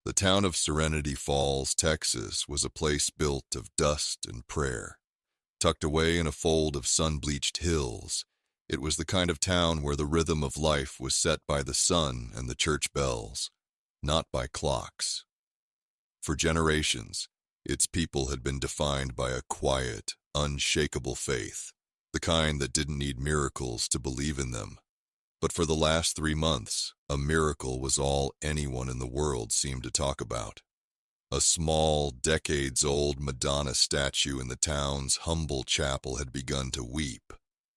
The town of Serenity Falls, Texas, was a place built of dust and prayer. Tucked away in a fold of sun-bleached hills, it was the kind of town where the rhythm of life was set by the sun and the church bells, not by clocks. For generations, its people had been defined by a quiet, unshakable faith, the kind that didn't need miracles to believe in them. But for the last 3 months, a miracle was all anyone in the world seemed to talk about. A small, decades-old Madonna statue in the town's humble chapel had begun to weep.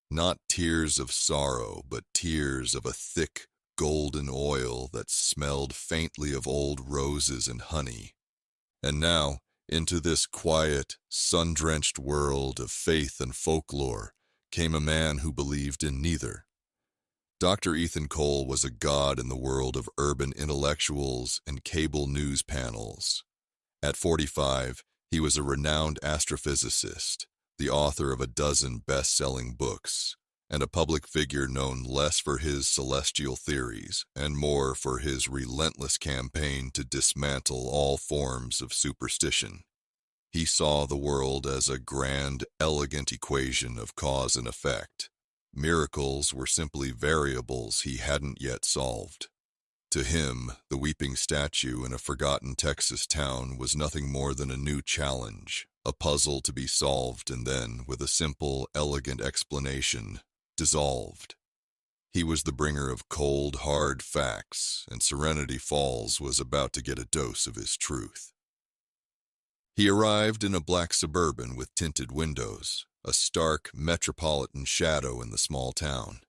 Not tears of sorrow, but tears of a thick, golden oil that smelled faintly of old roses and honey. And now, into this quiet, sun-drenched world of faith and folklore came a man who believed in neither. Dr. Ethan Cole was a god in the world of urban intellectuals and cable news panels. At 45, he was a renowned astrophysicist, the author of a dozen best-selling books, and a public figure known less for his celestial theories and more for his relentless campaign to dismantle all forms of superstition. He saw the world as a grand, elegant equation of cause and effect. Miracles were simply variables he hadn't yet solved. To him, the weeping statue in a forgotten Texas town was nothing more than a new challenge, a puzzle to be solved and then, with a simple, elegant explanation, dissolved. He was the bringer of cold, hard facts, and Serenity Falls was about to get a dose of his truth. He arrived in a black Suburban with tinted windows, a stark, metropolitan shadow in the small town.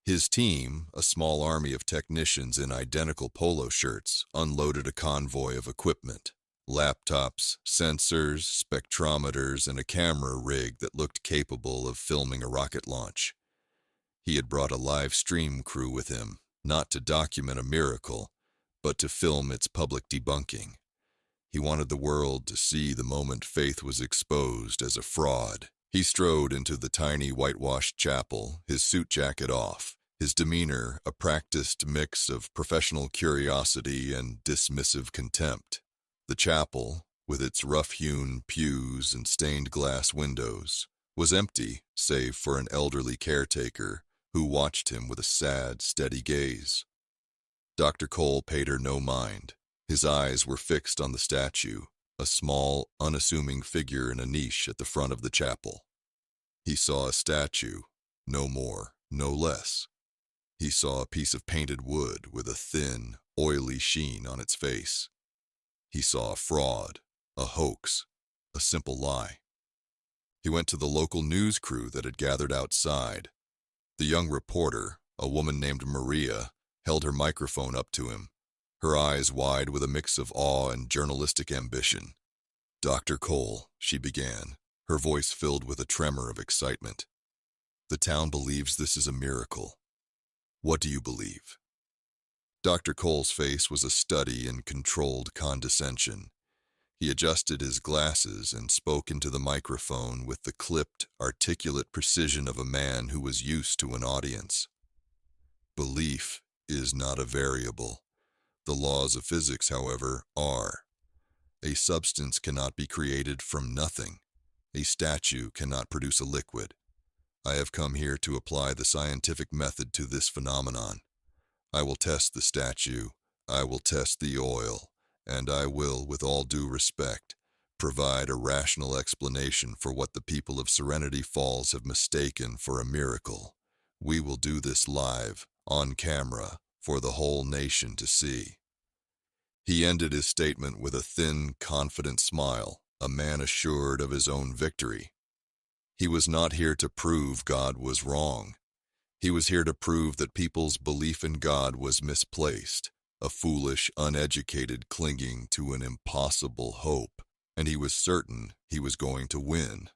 His team, a small army of technicians in identical polo shirts, unloaded a convoy of equipment. Laptops, sensors, spectrometers, and a camera rig that looked capable of filming a rocket launch. He had brought a live stream crew with him, not to document a miracle, but to film its public debunking. He wanted the world to see the moment faith was exposed as a fraud. He strode into the tiny whitewashed chapel, his suit jacket off, his demeanor a practiced mix of professional curiosity and dismissive contempt. The chapel, with its rough-hewn pews and stained glass windows, was empty save for an elderly caretaker who watched him with a sad, steady gaze. Dr. Cole paid her no mind. His eyes were fixed on the statue, a small, unassuming figure in a niche at the front of the chapel. He saw a statue, no more, no less. He saw a piece of painted wood with a thin, oily sheen on its face. He saw a fraud, a hoax, a simple lie. He went to the local news crew that had gathered outside. The young reporter, a woman named Maria, held her microphone up to him, her eyes wide with a mix of awe and journalistic ambition. "Dr. Cole," she began, her voice filled with a tremor of excitement. "The town believes this is a miracle. What do you believe?" Dr. Cole's face was a study in controlled condescension. He adjusted his glasses and spoke into the microphone with the clipped, articulate precision of a man who was used to an audience. "Belief is not a variable. The laws of physics, however, are. A substance cannot be created from nothing. A statue cannot produce a liquid. I have come here to apply the scientific method to this phenomenon. I will test the statue, I will test the oil, and I will, with all due respect, provide a rational explanation for what the people of Serenity Falls have mistaken for a miracle. We will do this live, on camera, for the whole nation to see." He ended his statement with a thin, confident smile, a man assured of his own victory. He was not here to prove God was wrong. He was here to prove that people's belief in God was misplaced, a foolish, uneducated clinging to an impossible hope, and he was certain he was going to win.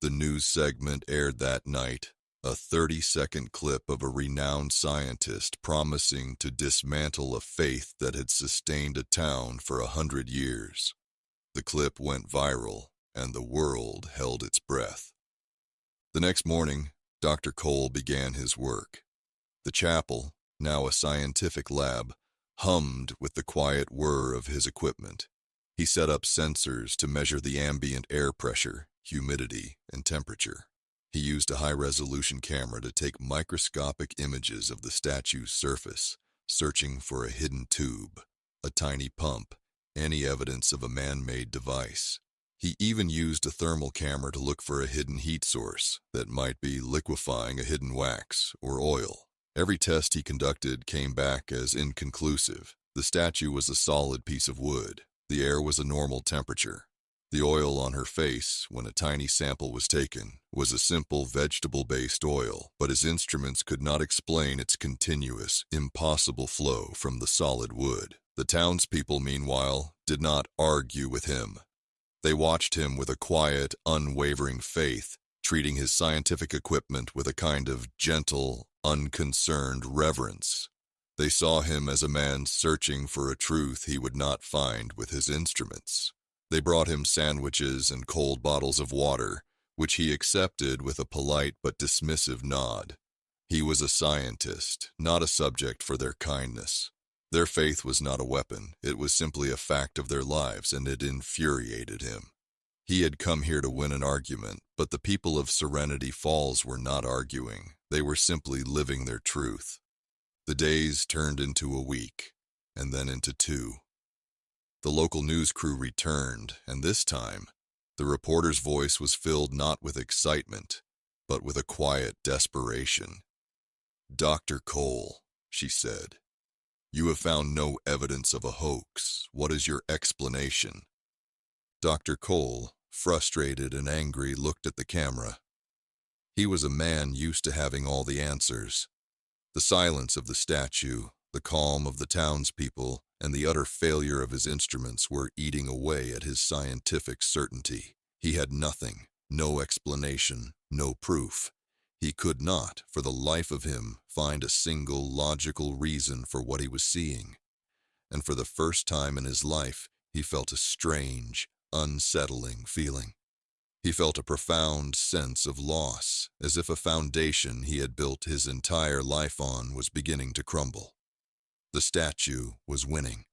The news segment aired that night, a 30-second clip of a renowned scientist promising to dismantle a faith that had sustained a town for 100 years. The clip went viral, and the world held its breath. The next morning, Dr. Cole began his work. The chapel, now a scientific lab, hummed with the quiet whir of his equipment. He set up sensors to measure the ambient air pressure, humidity, and temperature. He used a high-resolution camera to take microscopic images of the statue's surface, searching for a hidden tube, a tiny pump, any evidence of a man-made device. He even used a thermal camera to look for a hidden heat source that might be liquefying a hidden wax or oil. Every test he conducted came back as inconclusive. The statue was a solid piece of wood. The air was a normal temperature. The oil on her face, when a tiny sample was taken, was a simple vegetable-based oil, but his instruments could not explain its continuous, impossible flow from the solid wood. The townspeople, meanwhile, did not argue with him. They watched him with a quiet, unwavering faith, treating his scientific equipment with a kind of gentle, unconcerned reverence. They saw him as a man searching for a truth he would not find with his instruments. They brought him sandwiches and cold bottles of water, which he accepted with a polite but dismissive nod. He was a scientist, not a subject for their kindness. Their faith was not a weapon, it was simply a fact of their lives, and it infuriated him. He had come here to win an argument, but the people of Serenity Falls were not arguing. They were simply living their truth. The days turned into a week, and then into 2. The local news crew returned, and this time, the reporter's voice was filled not with excitement, but with a quiet desperation. "Dr. Cole," she said, "you have found no evidence of a hoax. What is your explanation?" Dr. Cole, frustrated and angry, looked at the camera. He was a man used to having all the answers. The silence of the statue, the calm of the townspeople, and the utter failure of his instruments were eating away at his scientific certainty. He had nothing, no explanation, no proof. He could not, for the life of him, find a single logical reason for what he was seeing. And for the first time in his life, he felt a strange, unsettling feeling. He felt a profound sense of loss, as if a foundation he had built his entire life on was beginning to crumble. The statue was winning,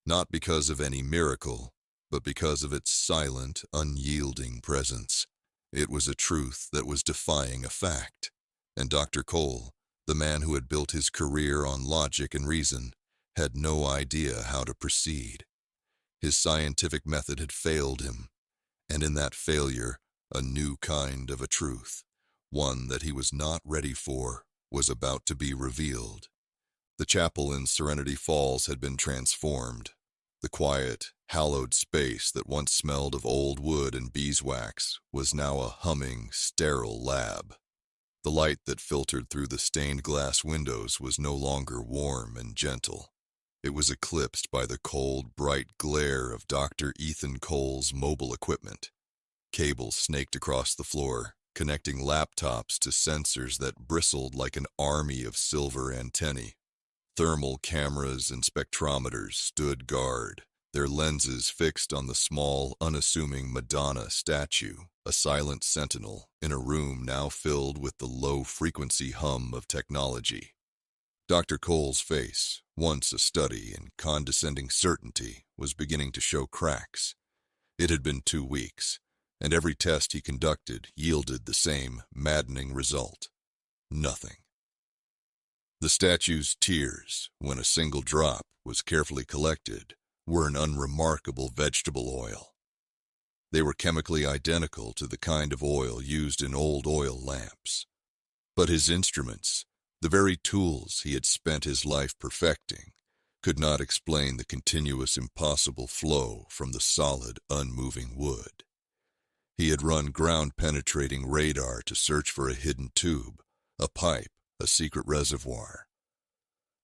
not because of any miracle, but because of its silent, unyielding presence. It was a truth that was defying a fact, and Dr. Cole, the man who had built his career on logic and reason, had no idea how to proceed. His scientific method had failed him, and in that failure, a new kind of a truth, one that he was not ready for, was about to be revealed. The chapel in Serenity Falls had been transformed. The quiet, hallowed space that once smelled of old wood and beeswax was now a humming, sterile lab. The light that filtered through the stained glass windows was no longer warm and gentle. It was eclipsed by the cold, bright glare of Dr. Ethan Cole's mobile equipment. Cables snaked across the floor, connecting laptops to sensors that bristled like an army of silver antennae. Thermal cameras and spectrometers stood guard, their lenses fixed on the small, unassuming Madonna statue, a silent sentinel in a room now filled with the low-frequency hum of technology. Dr. Cole's face, once a study in condescending certainty, was beginning to show cracks. It had been 2 weeks, and every test he conducted yielded the same maddening result: nothing. The statue's tears, when a single drop was carefully collected, were an unremarkable vegetable oil. They were chemically identical to the kind of oil used in old oil lamps. But his instruments, the very tools he had spent his life perfecting, could not explain the continuous impossible flow from the solid, unmoving wood. He had run ground-penetrating radar to search for a hidden tube, a pipe, a secret reservoir.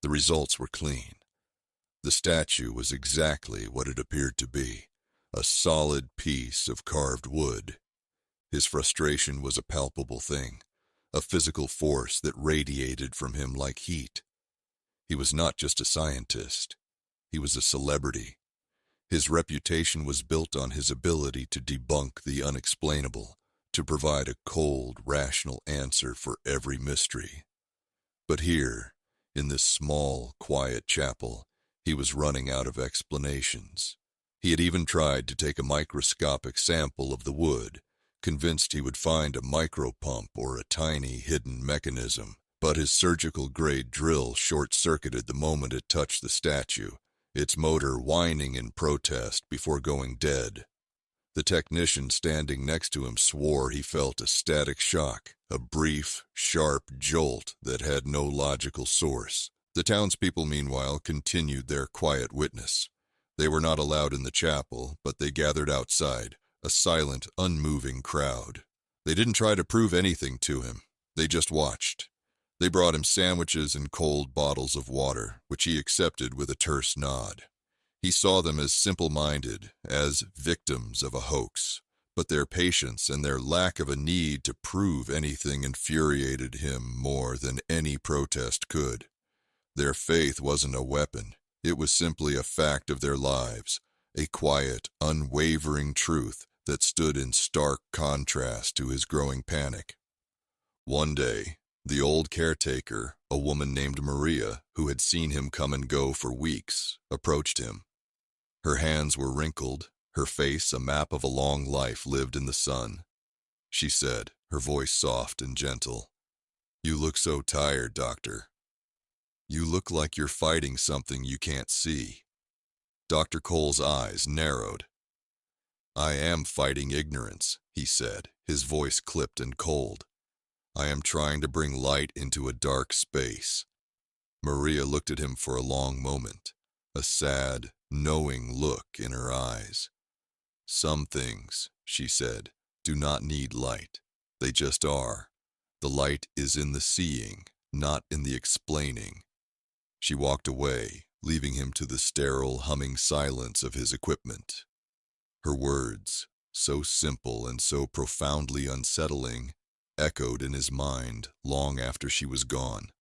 The results were clean. The statue was exactly what it appeared to be, a solid piece of carved wood. His frustration was a palpable thing, a physical force that radiated from him like heat. He was not just a scientist, he was a celebrity. His reputation was built on his ability to debunk the unexplainable, to provide a cold, rational answer for every mystery. But here, in this small, quiet chapel, He was running out of explanations. He had even tried to take a microscopic sample of the wood, convinced he would find a micropump or a tiny hidden mechanism, but his surgical-grade drill short-circuited the moment it touched the statue, its motor whining in protest before going dead. The technician standing next to him swore he felt a static shock, a brief, sharp jolt that had no logical source. The townspeople, meanwhile, continued their quiet witness. They were not allowed in the chapel, but they gathered outside, a silent, unmoving crowd. They didn't try to prove anything to him. They just watched. They brought him sandwiches and cold bottles of water, which he accepted with a terse nod. He saw them as simple-minded, as victims of a hoax, but their patience and their lack of a need to prove anything infuriated him more than any protest could. Their faith wasn't a weapon. It was simply a fact of their lives, a quiet, unwavering truth that stood in stark contrast to his growing panic. One day, the old caretaker, a woman named Maria, who had seen him come and go for weeks, approached him. Her hands were wrinkled, her face a map of a long life lived in the sun. She said, her voice soft and gentle, "You look so tired, doctor. You look like you're fighting something you can't see." Dr. Cole's eyes narrowed. "I am fighting ignorance," he said, his voice clipped and cold. "I am trying to bring light into a dark space." Maria looked at him for a long moment, a sad, knowing look in her eyes. "Some things," she said, "do not need light. They just are. The light is in the seeing, not in the explaining." She walked away, leaving him to the sterile, humming silence of his equipment. Her words, so simple and so profoundly unsettling, echoed in his mind long after she was gone.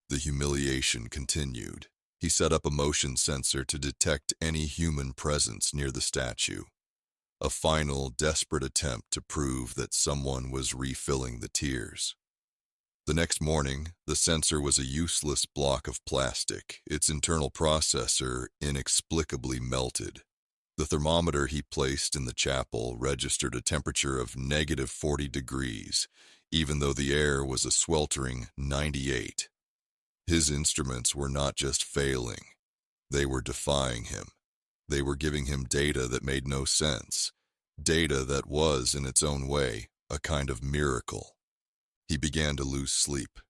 The humiliation continued. He set up a motion sensor to detect any human presence near the statue. A final, desperate attempt to prove that someone was refilling the tears. The next morning, the sensor was a useless block of plastic, its internal processor inexplicably melted. The thermometer he placed in the chapel registered a temperature of -40 degrees, even though the air was a sweltering 98. His instruments were not just failing, they were defying him. They were giving him data that made no sense, data that was, in its own way, a kind of miracle. He began to lose sleep.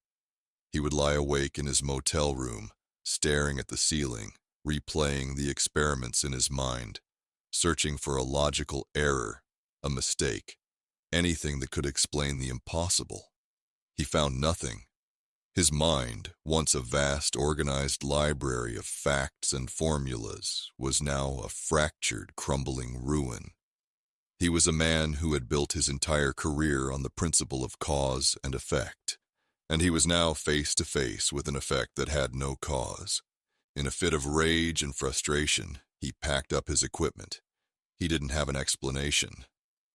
He would lie awake in his motel room, staring at the ceiling, replaying the experiments in his mind, searching for a logical error, a mistake, anything that could explain the impossible. He found nothing. His mind, once a vast, organized library of facts and formulas, was now a fractured, crumbling ruin. He was a man who had built his entire career on the principle of cause and effect, and he was now face to face with an effect that had no cause. In a fit of rage and frustration, he packed up his equipment. He didn't have an explanation.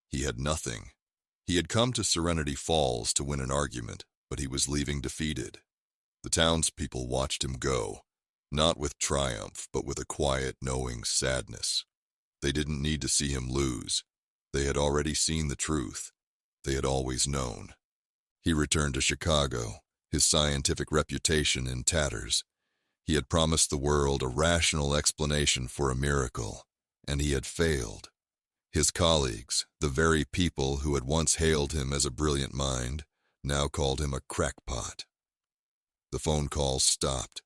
He had nothing. He had come to Serenity Falls to win an argument, but he was leaving defeated. The townspeople watched him go, not with triumph, but with a quiet, knowing sadness. They didn't need to see him lose. They had already seen the truth. They had always known. He returned to Chicago, his scientific reputation in tatters. He had promised the world a rational explanation for a miracle, and he had failed. His colleagues, the very people who had once hailed him as a brilliant mind, now called him a crackpot. The phone calls stopped.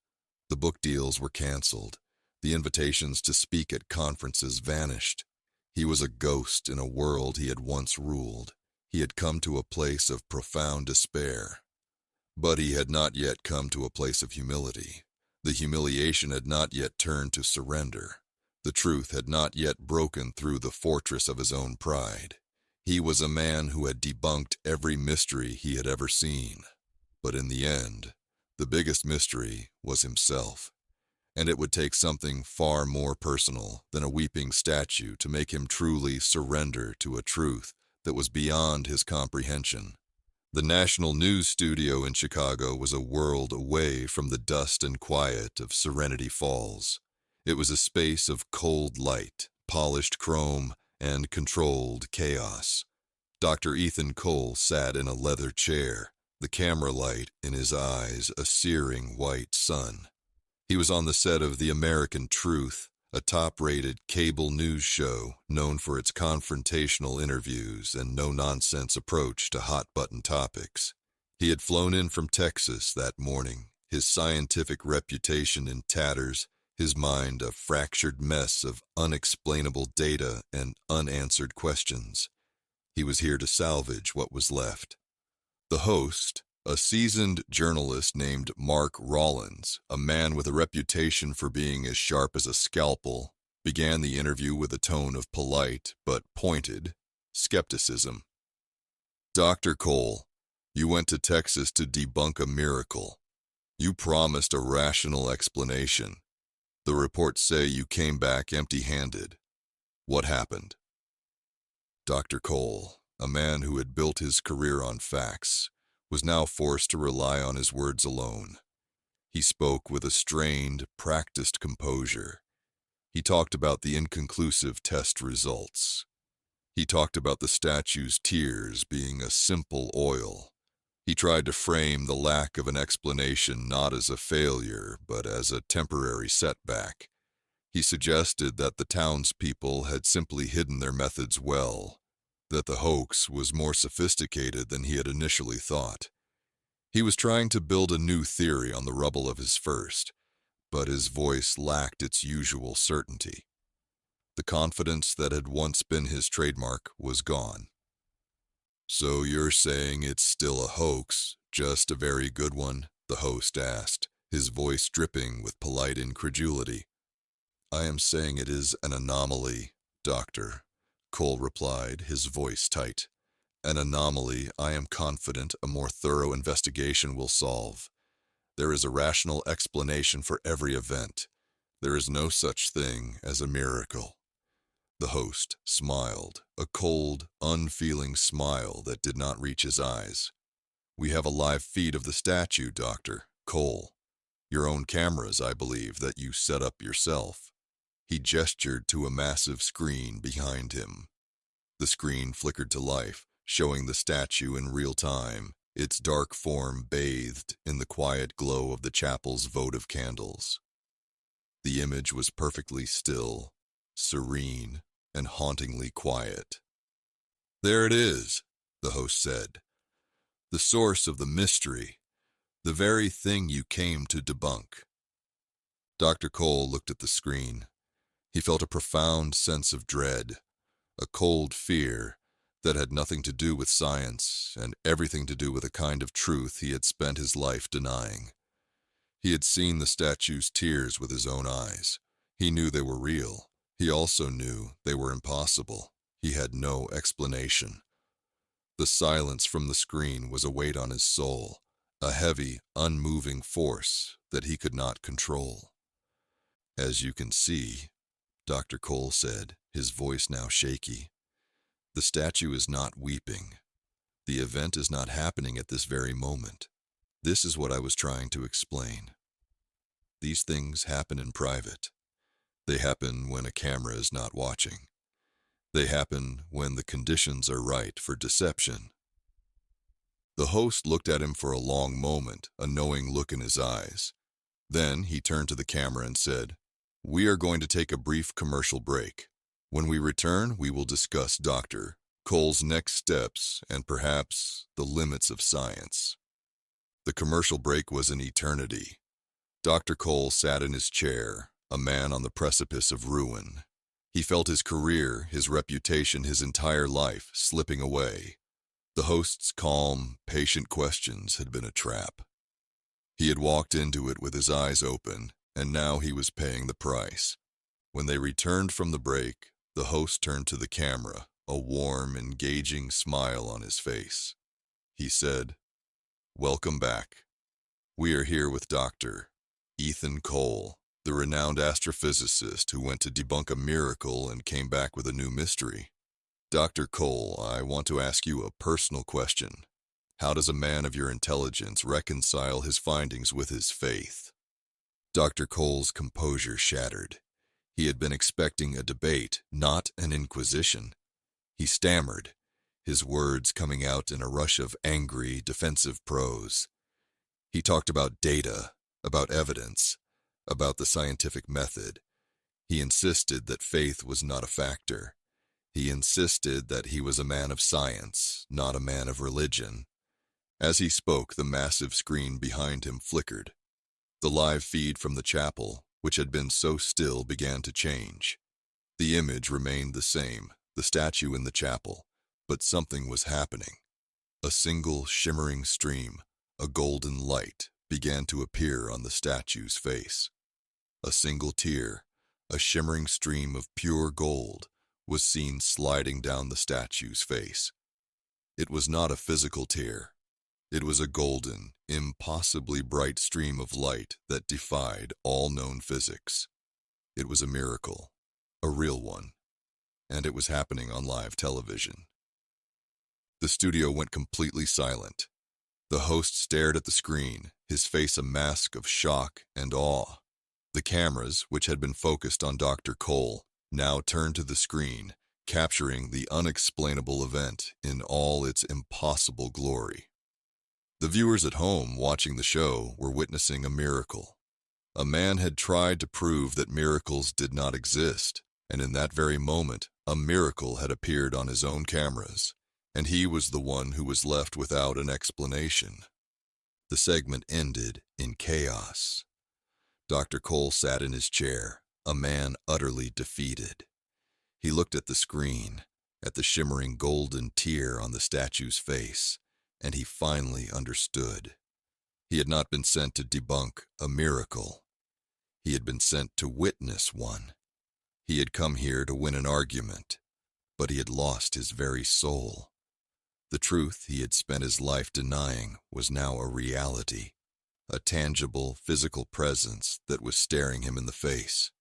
The book deals were canceled. The invitations to speak at conferences vanished. He was a ghost in a world he had once ruled. He had come to a place of profound despair. But he had not yet come to a place of humility. The humiliation had not yet turned to surrender. The truth had not yet broken through the fortress of his own pride. He was a man who had debunked every mystery he had ever seen. But in the end, the biggest mystery was himself. And it would take something far more personal than a weeping statue to make him truly surrender to a truth that was beyond his comprehension. The National News Studio in Chicago was a world away from the dust and quiet of Serenity Falls. It was a space of cold light, polished chrome, and controlled chaos. Dr. Ethan Cole sat in a leather chair, the camera light in his eyes a searing white sun. He was on the set of The American Truth, a top-rated cable news show known for its confrontational interviews and no-nonsense approach to hot-button topics. He had flown in from Texas that morning, his scientific reputation in tatters, his mind a fractured mess of unexplainable data and unanswered questions. He was here to salvage what was left. The host, a seasoned journalist named Mark Rollins, a man with a reputation for being as sharp as a scalpel, began the interview with a tone of polite but pointed skepticism. Dr. Cole, you went to Texas to debunk a miracle. You promised a rational explanation. The reports say you came back empty-handed. What happened? Dr. Cole, a man who had built his career on facts, was now forced to rely on his words alone. He spoke with a strained, practiced composure. He talked about the inconclusive test results. He talked about the statue's tears being a simple oil. He tried to frame the lack of an explanation not as a failure, but as a temporary setback. He suggested that the townspeople had simply hidden their methods well, that the hoax was more sophisticated than he had initially thought. He was trying to build a new theory on the rubble of his first, but his voice lacked its usual certainty. The confidence that had once been his trademark was gone. So you're saying it's still a hoax, just a very good one? The host asked, his voice dripping with polite incredulity. I am saying it is an anomaly, Doctor, Cole replied, his voice tight. An anomaly I am confident a more thorough investigation will solve. There is a rational explanation for every event. There is no such thing as a miracle. The host smiled, a cold, unfeeling smile that did not reach his eyes. We have a live feed of the statue, Dr. Cole. Your own cameras, I believe, that you set up yourself. He gestured to a massive screen behind him. The screen flickered to life, showing the statue in real time, its dark form bathed in the quiet glow of the chapel's votive candles. The image was perfectly still, serene, and hauntingly quiet. There it is, the host said. The source of the mystery, the very thing you came to debunk. Dr. Cole looked at the screen. He felt a profound sense of dread, a cold fear that had nothing to do with science and everything to do with a kind of truth he had spent his life denying. He had seen the statue's tears with his own eyes. He knew they were real. He also knew they were impossible. He had no explanation. The silence from the screen was a weight on his soul, a heavy, unmoving force that he could not control. As you can see, Dr. Cole said, his voice now shaky, the statue is not weeping. The event is not happening at this very moment. This is what I was trying to explain. These things happen in private. They happen when a camera is not watching. They happen when the conditions are right for deception. The host looked at him for a long moment, a knowing look in his eyes. Then he turned to the camera and said, We are going to take a brief commercial break. When we return, we will discuss Dr. Cole's next steps and perhaps the limits of science. The commercial break was an eternity. Dr. Cole sat in his chair, a man on the precipice of ruin. He felt his career, his reputation, his entire life slipping away. The host's calm, patient questions had been a trap. He had walked into it with his eyes open, and now he was paying the price. When they returned from the break, the host turned to the camera, a warm, engaging smile on his face. He said, Welcome back. We are here with Dr. Ethan Cole, the renowned astrophysicist who went to debunk a miracle and came back with a new mystery. Dr. Cole, I want to ask you a personal question. How does a man of your intelligence reconcile his findings with his faith? Dr. Cole's composure shattered. He had been expecting a debate, not an inquisition. He stammered, his words coming out in a rush of angry, defensive prose. He talked about data, about evidence, about the scientific method. He insisted that faith was not a factor. He insisted that he was a man of science, not a man of religion. As he spoke, the massive screen behind him flickered. The live feed from the chapel, which had been so still, began to change. The image remained the same, the statue in the chapel, but something was happening. A single shimmering stream, a golden light, began to appear on the statue's face. A single tear, a shimmering stream of pure gold, was seen sliding down the statue's face. It was not a physical tear. It was a golden, impossibly bright stream of light that defied all known physics. It was a miracle, a real one, and it was happening on live television. The studio went completely silent. The host stared at the screen, his face a mask of shock and awe. The cameras, which had been focused on Dr. Cole, now turned to the screen, capturing the unexplainable event in all its impossible glory. The viewers at home watching the show were witnessing a miracle. A man had tried to prove that miracles did not exist, and in that very moment, a miracle had appeared on his own cameras, and he was the one who was left without an explanation. The segment ended in chaos. Dr. Cole sat in his chair, a man utterly defeated. He looked at the screen, at the shimmering golden tear on the statue's face, and he finally understood. He had not been sent to debunk a miracle. He had been sent to witness one. He had come here to win an argument, but he had lost his very soul. The truth he had spent his life denying was now a reality, a tangible, physical presence that was staring him in the face.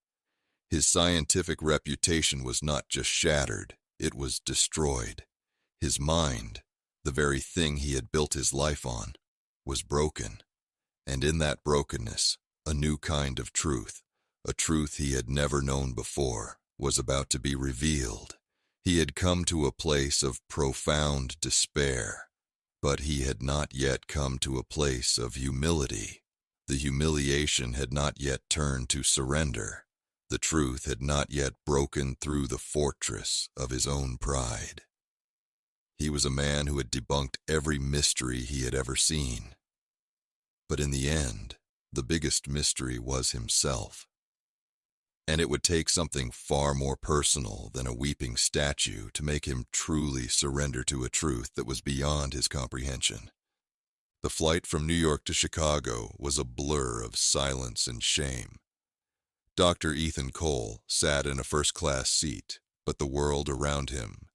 His scientific reputation was not just shattered, it was destroyed. His mind, the very thing he had built his life on, was broken. And in that brokenness, a new kind of truth, a truth he had never known before, was about to be revealed. He had come to a place of profound despair, but he had not yet come to a place of humility. The humiliation had not yet turned to surrender. The truth had not yet broken through the fortress of his own pride. He was a man who had debunked every mystery he had ever seen. But in the end, the biggest mystery was himself. And it would take something far more personal than a weeping statue to make him truly surrender to a truth that was beyond his comprehension. The flight from New York to Chicago was a blur of silence and shame. Dr. Ethan Cole sat in a first-class seat, but the world around him,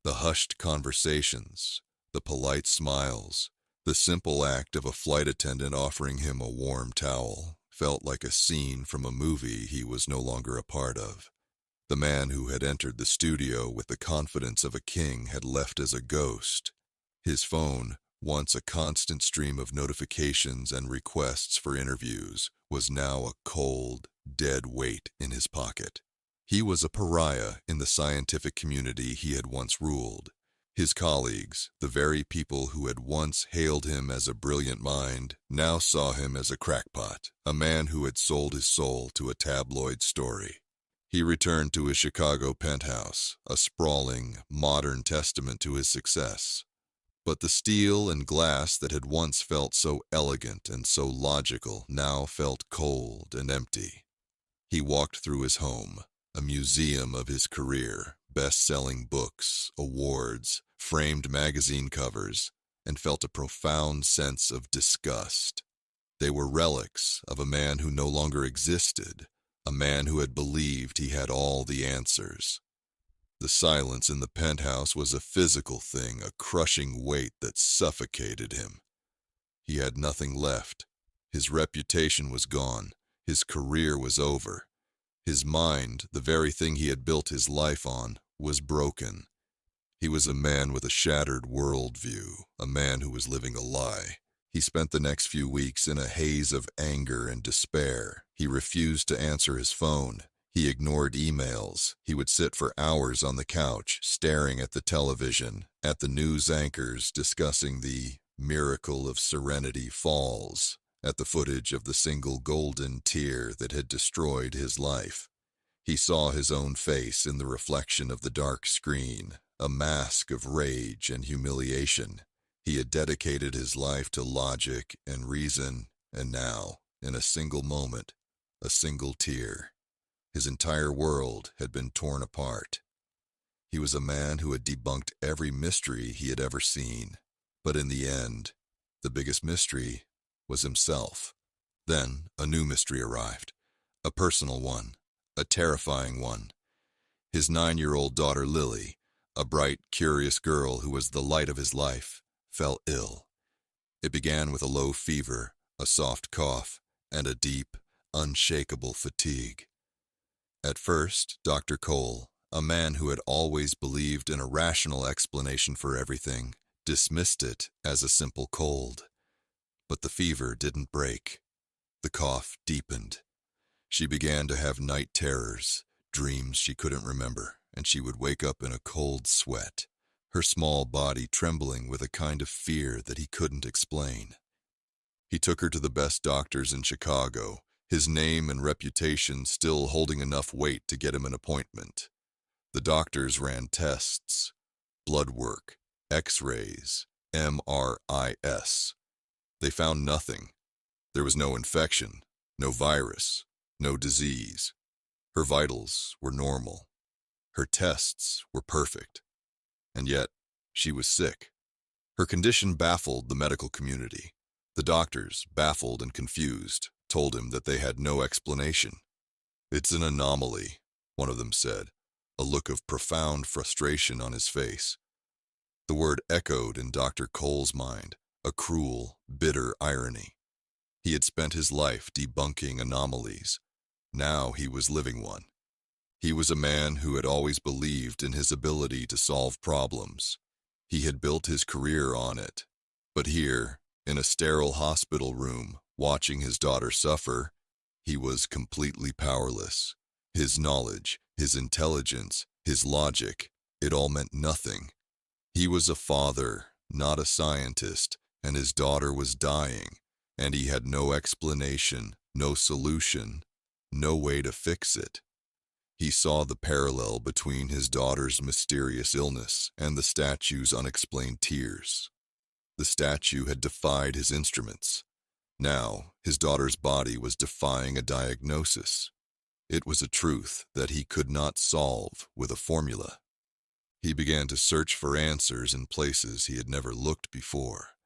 the hushed conversations, the polite smiles, the simple act of a flight attendant offering him a warm towel, felt like a scene from a movie he was no longer a part of. The man who had entered the studio with the confidence of a king had left as a ghost. His phone, once a constant stream of notifications and requests for interviews, was now a cold, dead weight in his pocket. He was a pariah in the scientific community he had once ruled. His colleagues, the very people who had once hailed him as a brilliant mind, now saw him as a crackpot, a man who had sold his soul to a tabloid story. He returned to his Chicago penthouse, a sprawling, modern testament to his success. But the steel and glass that had once felt so elegant and so logical now felt cold and empty. He walked through his home, a museum of his career, best-selling books, awards, framed magazine covers, and felt a profound sense of disgust. They were relics of a man who no longer existed, a man who had believed he had all the answers. The silence in the penthouse was a physical thing, a crushing weight that suffocated him. He had nothing left. His reputation was gone. His career was over. His mind, the very thing he had built his life on, was broken. He was a man with a shattered worldview, a man who was living a lie. He spent the next few weeks in a haze of anger and despair. He refused to answer his phone. He ignored emails. He would sit for hours on the couch, staring at the television, at the news anchors discussing the miracle of Serenity Falls, at the footage of the single golden tear that had destroyed his life. He saw his own face in the reflection of the dark screen, a mask of rage and humiliation. He had dedicated his life to logic and reason, and now, in a single moment, a single tear, his entire world had been torn apart. He was a man who had debunked every mystery he had ever seen, but in the end, the biggest mystery was himself. Then a new mystery arrived, a personal one, a terrifying one. His 9-year-old daughter Lily, a bright, curious girl who was the light of his life, fell ill. It began with a low fever, a soft cough, and a deep, unshakable fatigue. At first, Dr. Cole, a man who had always believed in a rational explanation for everything, dismissed it as a simple cold. But the fever didn't break. The cough deepened. She began to have night terrors, dreams she couldn't remember, and she would wake up in a cold sweat, her small body trembling with a kind of fear that he couldn't explain. He took her to the best doctors in Chicago, his name and reputation still holding enough weight to get him an appointment. The doctors ran tests, blood work, X-rays, MRIs. They found nothing. There was no infection, no virus, no disease. Her vitals were normal. Her tests were perfect. And yet, she was sick. Her condition baffled the medical community. The doctors, baffled and confused, told him that they had no explanation. "It's an anomaly," one of them said, a look of profound frustration on his face. The word echoed in Dr. Cole's mind, a cruel, bitter irony. He had spent his life debunking anomalies. Now he was living one. He was a man who had always believed in his ability to solve problems. He had built his career on it. But here, in a sterile hospital room, watching his daughter suffer, he was completely powerless. His knowledge, his intelligence, his logic, it all meant nothing. He was a father, not a scientist, and his daughter was dying, and he had no explanation, no solution, no way to fix it. He saw the parallel between his daughter's mysterious illness and the statue's unexplained tears. The statue had defied his instruments. Now, his daughter's body was defying a diagnosis. It was a truth that he could not solve with a formula. He began to search for answers in places he had never looked before.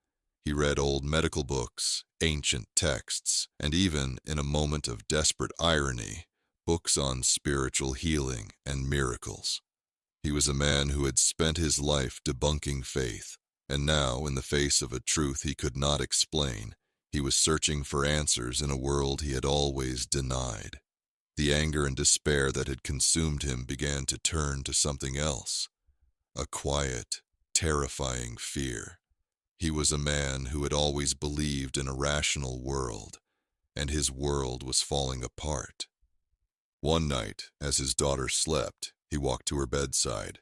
He read old medical books, ancient texts, and even, in a moment of desperate irony, books on spiritual healing and miracles. He was a man who had spent his life debunking faith, and now, in the face of a truth he could not explain, he was searching for answers in a world he had always denied. The anger and despair that had consumed him began to turn to something else, a quiet, terrifying fear. He was a man who had always believed in a rational world, and his world was falling apart. One night, as his daughter slept, he walked to her bedside.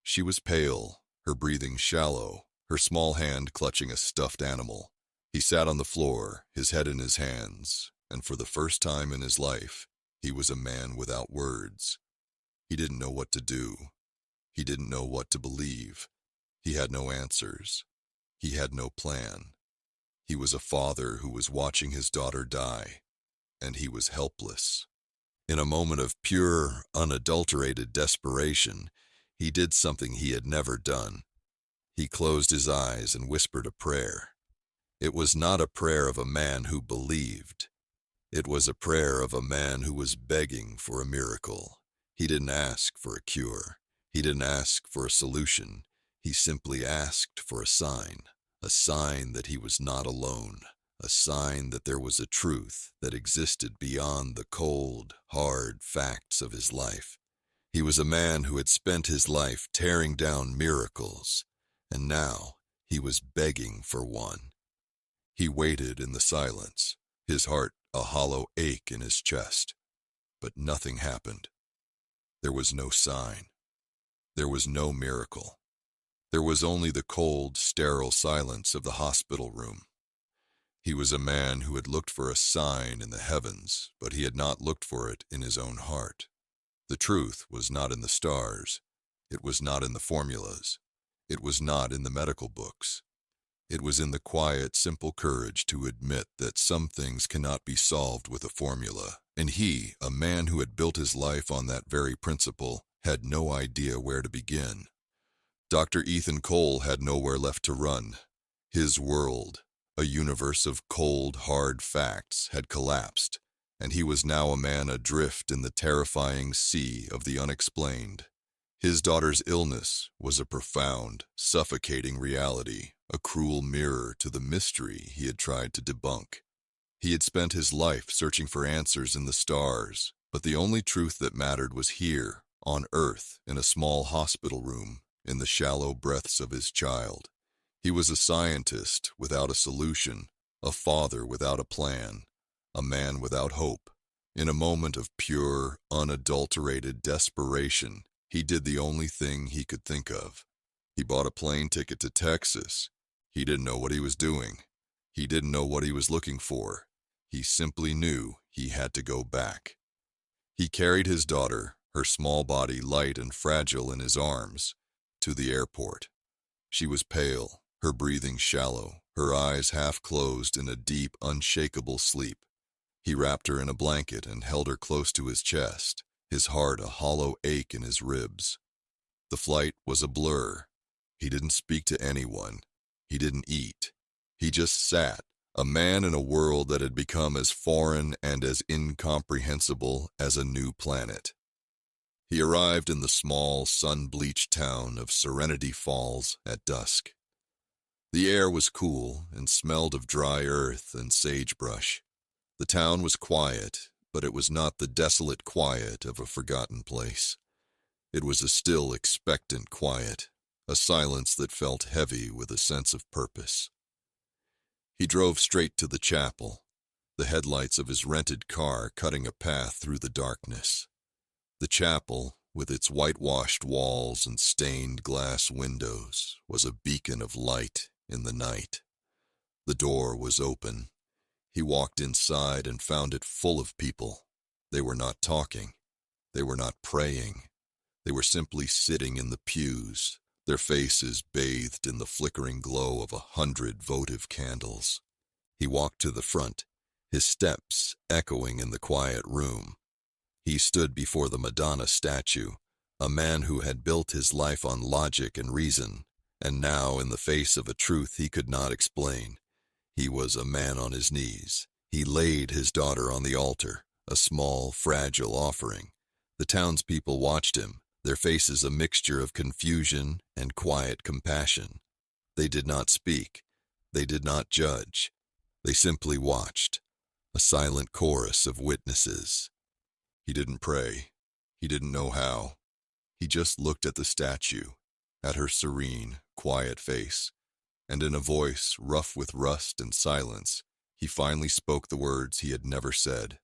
She was pale, her breathing shallow, her small hand clutching a stuffed animal. He sat on the floor, his head in his hands, and for the first time in his life, he was a man without words. He didn't know what to do. He didn't know what to believe. He had no answers. He had no plan. He was a father who was watching his daughter die, and he was helpless. In a moment of pure, unadulterated desperation, he did something he had never done. He closed his eyes and whispered a prayer. It was not a prayer of a man who believed. It was a prayer of a man who was begging for a miracle. He didn't ask for a cure. He didn't ask for a solution. He simply asked for a sign that he was not alone, a sign that there was a truth that existed beyond the cold, hard facts of his life. He was a man who had spent his life tearing down miracles, and now he was begging for one. He waited in the silence, his heart a hollow ache in his chest. but nothing happened. There was no sign. There was no miracle. There was only the cold, sterile silence of the hospital room. He was a man who had looked for a sign in the heavens, but he had not looked for it in his own heart. The truth was not in the stars. It was not in the formulas. It was not in the medical books. It was in the quiet, simple courage to admit that some things cannot be solved with a formula, and he, a man who had built his life on that very principle, had no idea where to begin. Dr. Ethan Cole had nowhere left to run. His world, a universe of cold, hard facts, had collapsed, and he was now a man adrift in the terrifying sea of the unexplained. His daughter's illness was a profound, suffocating reality, a cruel mirror to the mystery he had tried to debunk. He had spent his life searching for answers in the stars, but the only truth that mattered was here, on Earth, in a small hospital room, in the shallow breaths of his child. He was a scientist without a solution, a father without a plan, a man without hope. In a moment of pure, unadulterated desperation, he did the only thing he could think of. He bought a plane ticket to Texas. He didn't know what he was doing. He didn't know what he was looking for. He simply knew he had to go back. He carried his daughter, her small body light and fragile in his arms, to the airport. She was pale, her breathing shallow, her eyes half closed in a deep, unshakable sleep. He wrapped her in a blanket and held her close to his chest, his heart a hollow ache in his ribs. The flight was a blur. He didn't speak to anyone. He didn't eat. He just sat, a man in a world that had become as foreign and as incomprehensible as a new planet. He arrived in the small, sun-bleached town of Serenity Falls at dusk. The air was cool and smelled of dry earth and sagebrush. The town was quiet, but it was not the desolate quiet of a forgotten place. It was a still, expectant quiet, a silence that felt heavy with a sense of purpose. He drove straight to the chapel, the headlights of his rented car cutting a path through the darkness. The chapel, with its whitewashed walls and stained glass windows, was a beacon of light in the night. The door was open. He walked inside and found it full of people. They were not talking. They were not praying. They were simply sitting in the pews, their faces bathed in the flickering glow of 100 votive candles. He walked to the front, his steps echoing in the quiet room. He stood before the Madonna statue, a man who had built his life on logic and reason, and now, in the face of a truth he could not explain, he was a man on his knees. He laid his daughter on the altar, a small, fragile offering. The townspeople watched him, their faces a mixture of confusion and quiet compassion. They did not speak. They did not judge. They simply watched, a silent chorus of witnesses. He didn't pray. He didn't know how. He just looked at the statue, at her serene, quiet face, and in a voice rough with rust and silence, he finally spoke the words he had never said.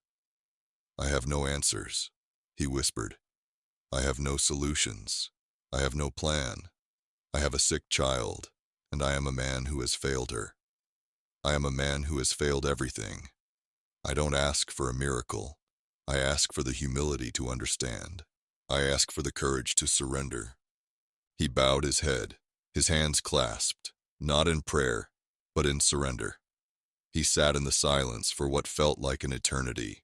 "I have no answers," he whispered. "I have no solutions. I have no plan. I have a sick child, and I am a man who has failed her. I am a man who has failed everything. I don't ask for a miracle. I ask for the humility to understand. I ask for the courage to surrender." He bowed his head, his hands clasped, not in prayer, but in surrender. He sat in the silence for what felt like an eternity.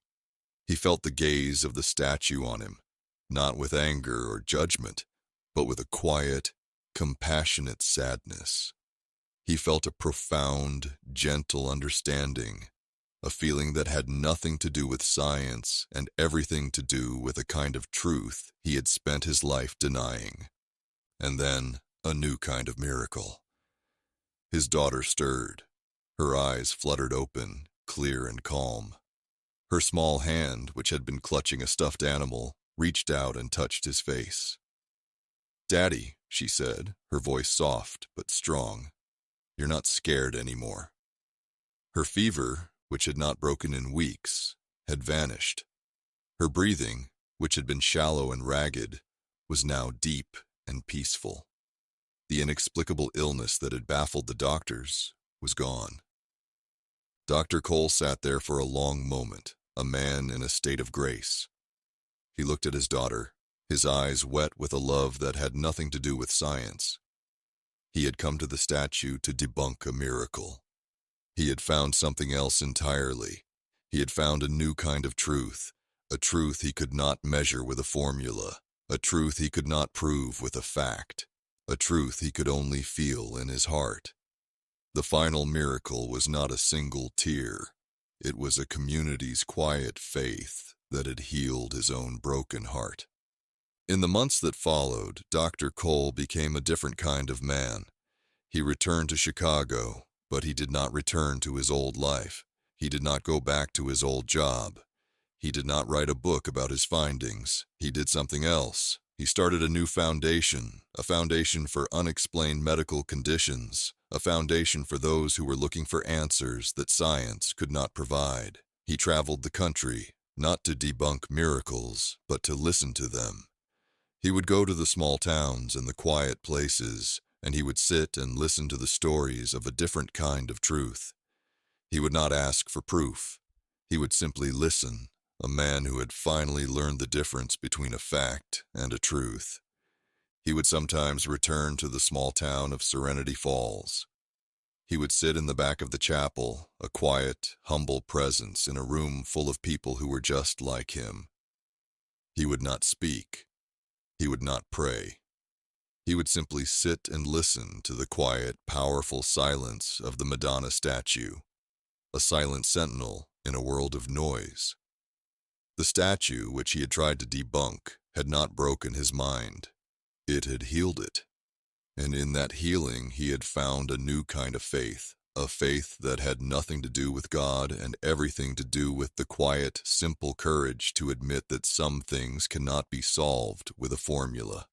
He felt the gaze of the statue on him, not with anger or judgment, but with a quiet, compassionate sadness. He felt a profound, gentle understanding, a feeling that had nothing to do with science and everything to do with a kind of truth he had spent his life denying. And then, a new kind of miracle. His daughter stirred. Her eyes fluttered open, clear and calm. Her small hand, which had been clutching a stuffed animal, reached out and touched his face. "Daddy," she said, her voice soft but strong, "you're not scared anymore." Her fever, which had not broken in weeks, had vanished. Her breathing, which had been shallow and ragged, was now deep and peaceful. The inexplicable illness that had baffled the doctors was gone. Dr. Cole sat there for a long moment, a man in a state of grace. He looked at his daughter, his eyes wet with a love that had nothing to do with science. He had come to the statue to debunk a miracle. He had found something else entirely. He had found a new kind of truth, a truth he could not measure with a formula, a truth he could not prove with a fact, a truth he could only feel in his heart. The final miracle was not a single tear. It was a community's quiet faith that had healed his own broken heart. In the months that followed, Dr. Cole became a different kind of man. He returned to Chicago, but he did not return to his old life. He did not go back to his old job. He did not write a book about his findings. He did something else. He started a new foundation, a foundation for unexplained medical conditions, a foundation for those who were looking for answers that science could not provide. He traveled the country, not to debunk miracles, but to listen to them. He would go to the small towns and the quiet places, and he would sit and listen to the stories of a different kind of truth. He would not ask for proof. He would simply listen, a man who had finally learned the difference between a fact and a truth. He would sometimes return to the small town of Serenity Falls. He would sit in the back of the chapel, a quiet, humble presence in a room full of people who were just like him. He would not speak. He would not pray. He would simply sit and listen to the quiet, powerful silence of the Madonna statue, a silent sentinel in a world of noise. The statue, which he had tried to debunk, had not broken his mind. It had healed it. And in that healing, he had found a new kind of faith, a faith that had nothing to do with God and everything to do with the quiet, simple courage to admit that some things cannot be solved with a formula.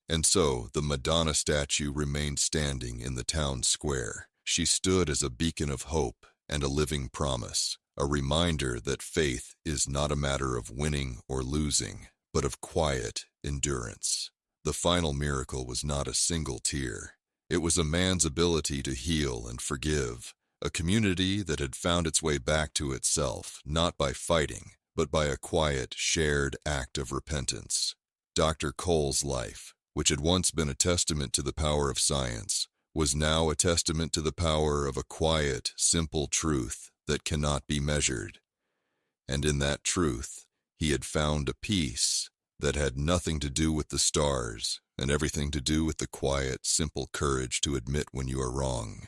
And so, the Madonna statue remained standing in the town square. She stood as a beacon of hope and a living promise, a reminder that faith is not a matter of winning or losing, but of quiet endurance. The final miracle was not a single tear. It was a man's ability to heal and forgive, a community that had found its way back to itself, not by fighting, but by a quiet, shared act of repentance. Dr. Cole's life, which had once been a testament to the power of science, was now a testament to the power of a quiet, simple truth that cannot be measured. And in that truth, he had found a peace that had nothing to do with the stars and everything to do with the quiet, simple courage to admit when you are wrong.